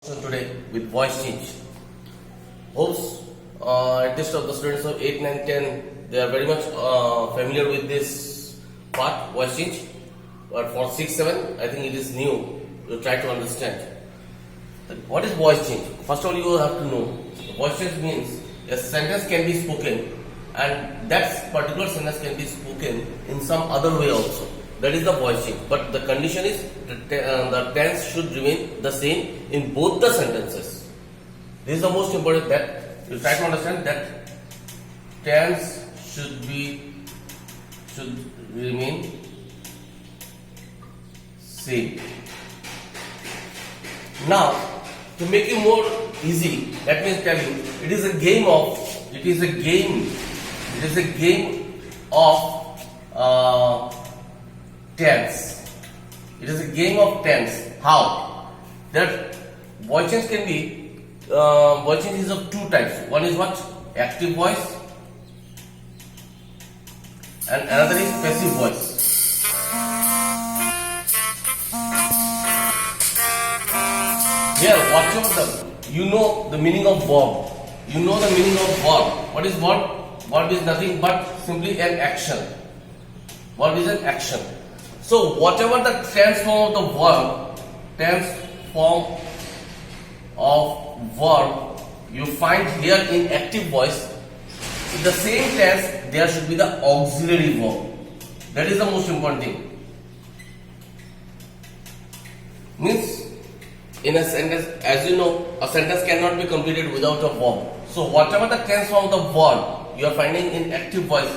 Today with voice change. Hopes at least of the students of 8, 9, 10 they are very much familiar with this part, voice change. But for 6, 7 I think it is new. You try to understand. What is voice change? First of all, you have to know voice change means a sentence can be spoken and that particular sentence can be spoken in some other way also. That is the voice change. But the condition is the tense should remain the same in both the sentences. This is the most important, that you try to understand that tense should remain same. Now, to make it more easy, let me tell you, it is a game of tense. It is a game of tense. How? That voice change can be voice change is of two types. One is what? Active voice, and another is passive voice. Here, whatever you know the meaning of verb. You know the meaning of verb. What is verb? Verb is nothing but simply an action. Verb is an action. So whatever the tense form of the verb you find here in active voice, in the same tense there should be the auxiliary verb. That is the most important thing. Means in a sentence, as you know, a sentence cannot be completed without a verb. So whatever the tense form of the verb you are finding in active voice,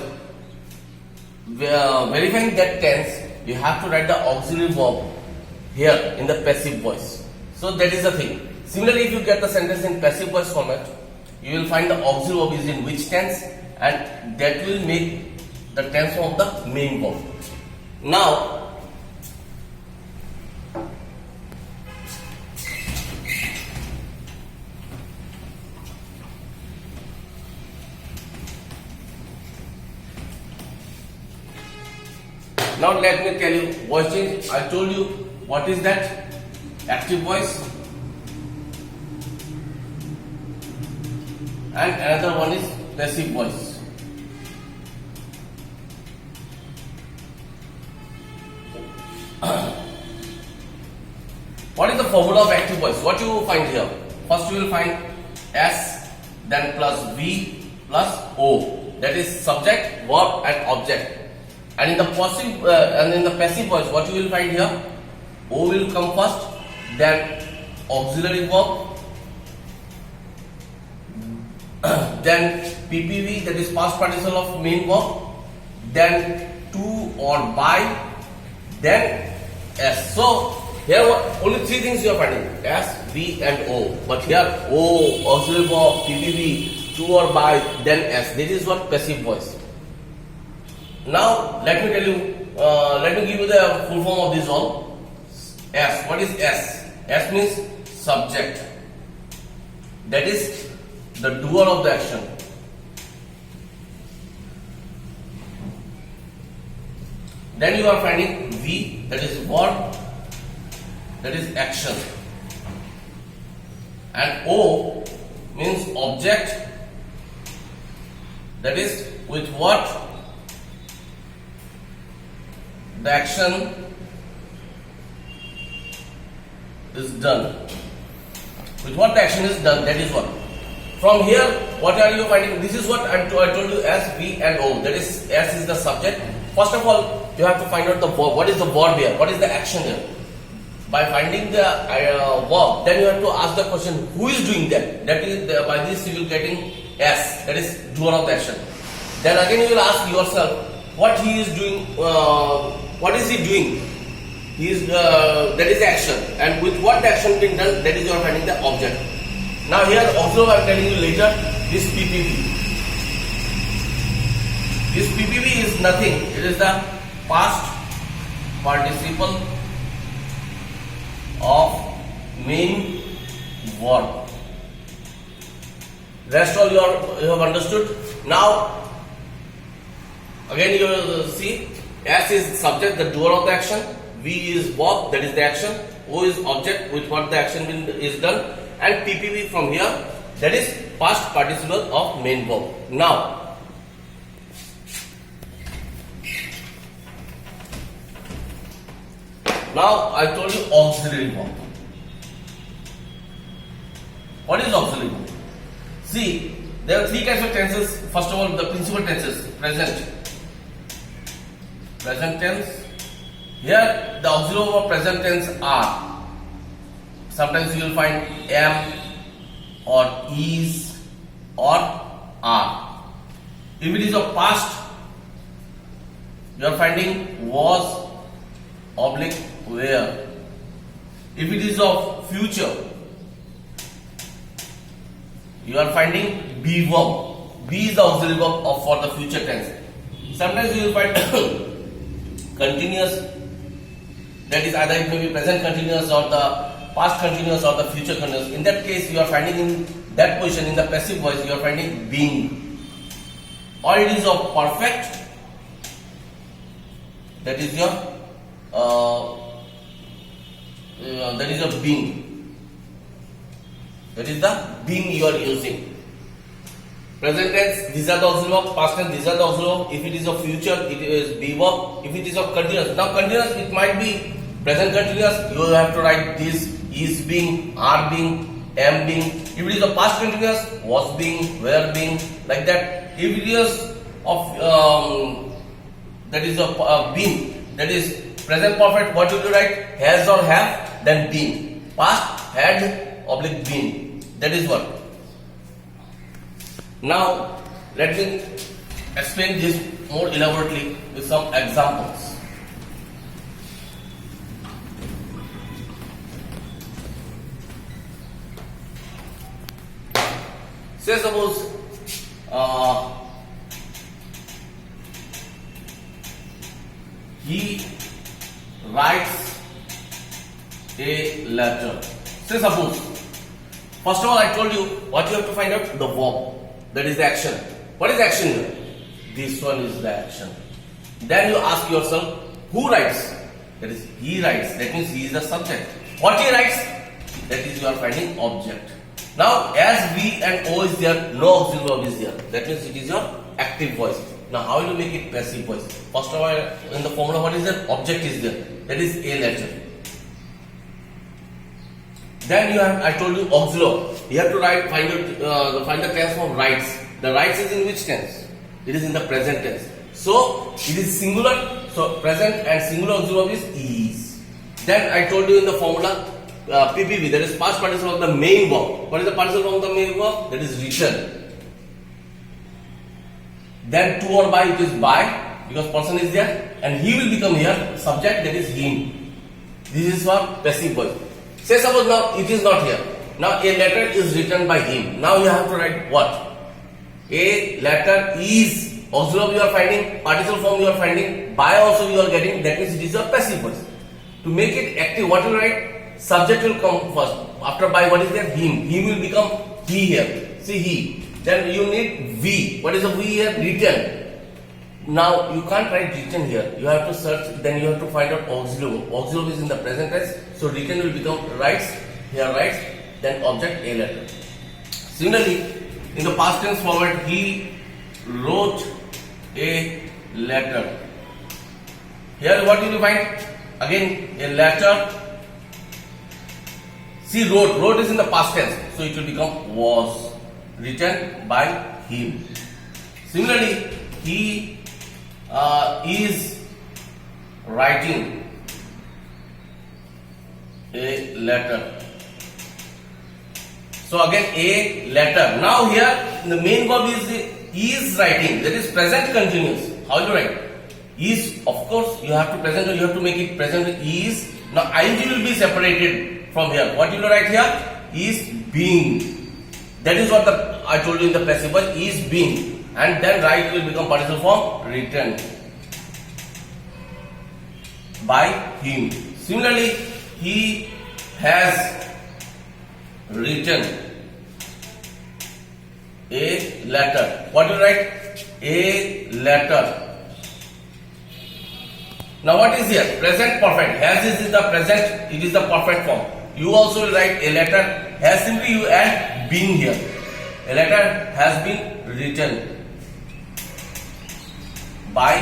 verifying that tense, you have to write the auxiliary verb here in the passive voice. So that is the thing. Similarly, if you get the sentence in passive voice format, you will find the auxiliary verb is in which tense, and that will make the tense of the main verb. Now let me tell you voice change. I told you what is that? Active voice, and another one is passive voice. What is the formula of active voice? What you will find here? First you will find S, then plus V plus O. That is subject, verb and object. And in the passive voice, what you will find here? O will come first, then auxiliary verb, then PPV, that is past participle of main verb, then to or by, then S. So here only three things you are finding: S, V and O. But here O, auxiliary verb, PPV, to or by, then S. This is what passive voice. Now let me tell you, let me give you the full form of this all. S. What is S? S means subject. That is the doer of the action. Then you are finding V, that is verb, that is action. And O means object, that is with what the action is done. With what the action is done, that is what. From here, what are you finding? This is what I told you: S, V and O. That is, S is the subject. First of all, you have to find out the verb. What is the verb here? What is the action here? By finding the verb, then you have to ask the question: who is doing that? That is, by this you will getting S. That is doer of the action. Then again you will ask yourself what he is doing. What is he doing? He is that is action, and with what the action being done, that is you are finding the object. Now here also I am telling you later, this PPV. This PPV is nothing. It is the past participle of main verb. Rest all you have understood. Now again you will see, S is subject, the doer of the action. V is verb, that is the action. O is object with what the action is done, and PPV from here, that is past participle of main verb. Now I told you auxiliary verb. What is auxiliary verb? See, there are three types of tenses. First of all, the principal tenses: present tense. Here, the auxiliary verb of present tense are. Sometimes you will find am or is or are. If it is of past, you are finding was oblique where. If it is of future, you are finding be verb. Be is the auxiliary verb for the future tense. Sometimes you will find continuous, that is either it may be present continuous or the past continuous or the future continuous. In that case, you are finding in that position, in the passive voice, you are finding being. Or it is of perfect, that is your being. That is the being you are using. Present tense, these are the auxiliary verb. Past tense, these are the auxiliary verb. If it is of future, it is be verb. If it is of continuous, now continuous, it might be present continuous. You have to write this: is being, are being, am being. If it is of past continuous, was being, were being, like that. If it is of that is of being, that is present perfect, what will you write? Has or have, then been. Past, had, oblique been. That is what. Now, let me explain this more elaborately with some examples. Say suppose he writes a letter. Say suppose, first of all I told you what you have to find out: the verb, that is the action. What is action here? This one is the action. Then you ask yourself, who writes? That is he writes, that means he is the subject. What he writes? That is you are finding object. Now as V and O is there, no auxiliary verb is there. That means it is your active voice. Now how will you make it passive voice? First of all, in the formula, what is there? Object is there. That is a letter. Then you have, I told you auxiliary. You have to write, find the tense of writes. The writes is in which tense? It is in the present tense. So it is singular. So present and singular auxiliary verb is. Then I told you in the formula PPV, that is past participle of the main verb. What is the participle of the main verb? That is written. Then to or by, it is by, because person is there, and he will become here subject, that is him. This is for passive voice. Say suppose now it is not here. Now a letter is written by him. Now you have to write what? A letter is, auxiliary you are finding, participle form you are finding, by also you are getting, that means it is a passive voice. To make it active, what you write? Subject will come first. After by, what is there? Him. Him will become he here. See he. Then you need V. What is a V here? Written. Now you can't write written here. You have to search. Then you have to find out auxiliary. Auxiliary is in the present tense. So written will become writes. Here writes. Then object a letter. Similarly, in the past tense forward, he wrote a letter. Here what will you find? Again a letter. See, wrote. Wrote is in the past tense, so it will become was. Written by him. Similarly, he is writing a letter. So again a letter. Now here the main verb is writing. That is present continuous. How will you write? Is, of course you have to present, or you have to make it present with is. Now ing will be separated from here. What will you write here? Is being. That is what I told you in the passive voice, is being, and then write will become participle form written by him. Similarly, he has written a letter. What will you write? A letter. Now what is here? Present perfect. Has is the present, it is the perfect form. You also will write a letter. Has simply you add been here. A letter has been written by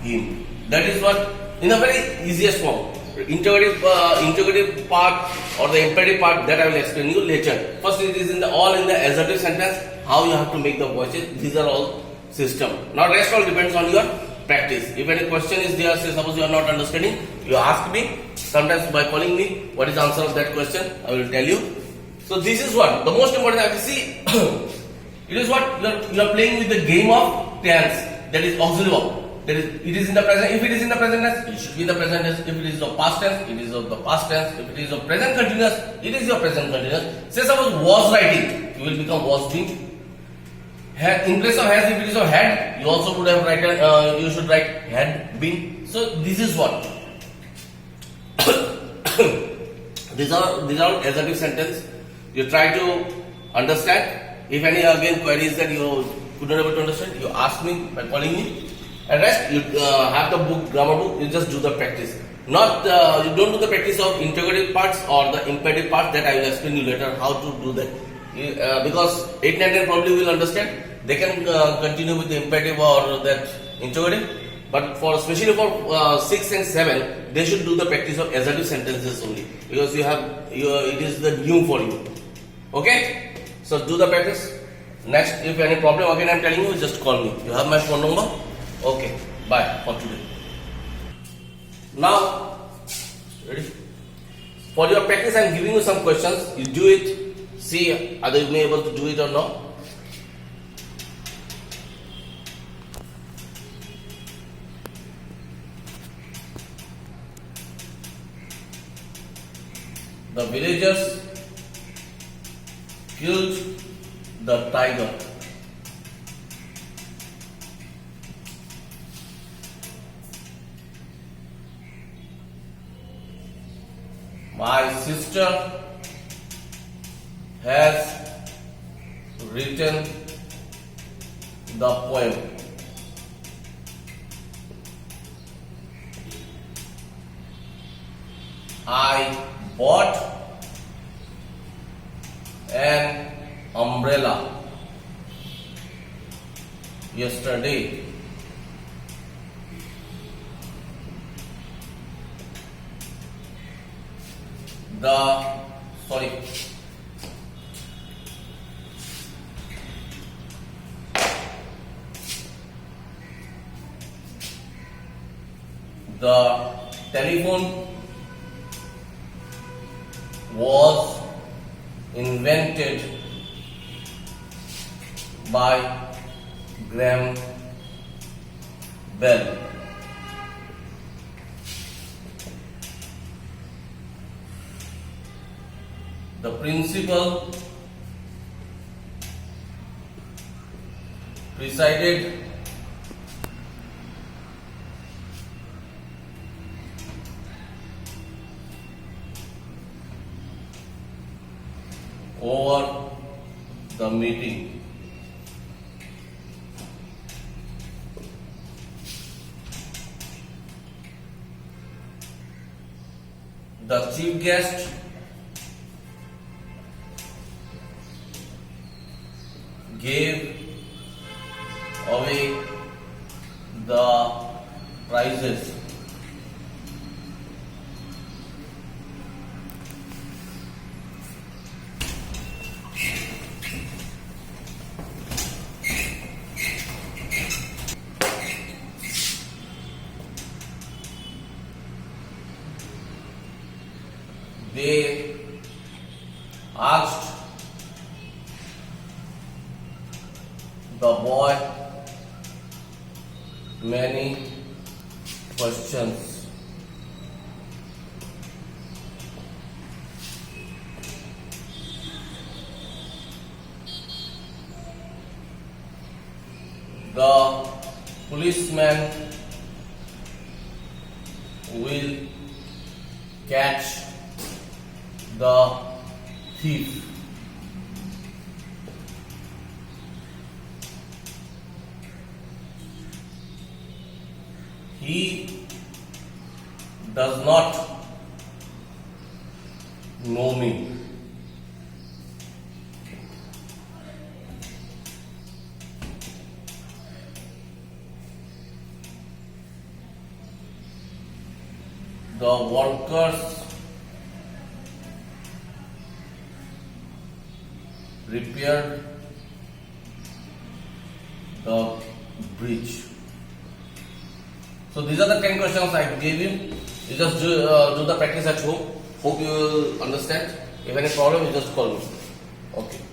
him. That is what in a very easiest form. Interrogative part or the imperative part that I will explain you later. First it is in the all in the assertive sentence. How you have to make the voices. These are all system. Now rest all depends on your practice. If any question is there, say suppose you are not understanding, you ask me. Sometimes by calling me, what is the answer of that question? I will tell you. So this is what the most important. I will see. It is what you are playing with the game of tense. That is auxiliary verb. It is in the present. If it is in the present tense, it should be in the present tense. If it is of past tense, it is of the past tense. If it is of present continuous, it is your present continuous. Say suppose was writing, you will become was being. In place of has, if it is of had, you also would have written. You should write had been. So this is what. these are assertive sentence. You try to understand. If any again queries that you could not able to understand, you ask me by calling me. And rest you have the book, grammar book. You just do the practice. Not you don't do the practice of interrogative parts or the imperative part that I will explain you later how to do that. Because 8, 9, 10 probably will understand. They can continue with the imperative or that interrogative. But for especially for 6 and 7, they should do the practice of assertive sentences only because it is the new for you. Okay? So do the practice. Next, if any problem again I am telling you, just call me. You have my phone number. Okay. Bye for today. Now, ready? For your practice, I am giving you some questions. You do it. See whether you may be able to do it or not. The villagers killed the tiger. My sister has written the poem. I bought an umbrella yesterday. The telephone was invented by Graham Bell. The principal presided over the meeting. The chief guest gave away the prizes. They asked the boy many questions. The policeman will catch the thief. He does not know me. The workers repaired the bridge. So these are the 10 questions I gave you. You just do the practice at home. Hope you will understand. If any problem, you just call me. Okay.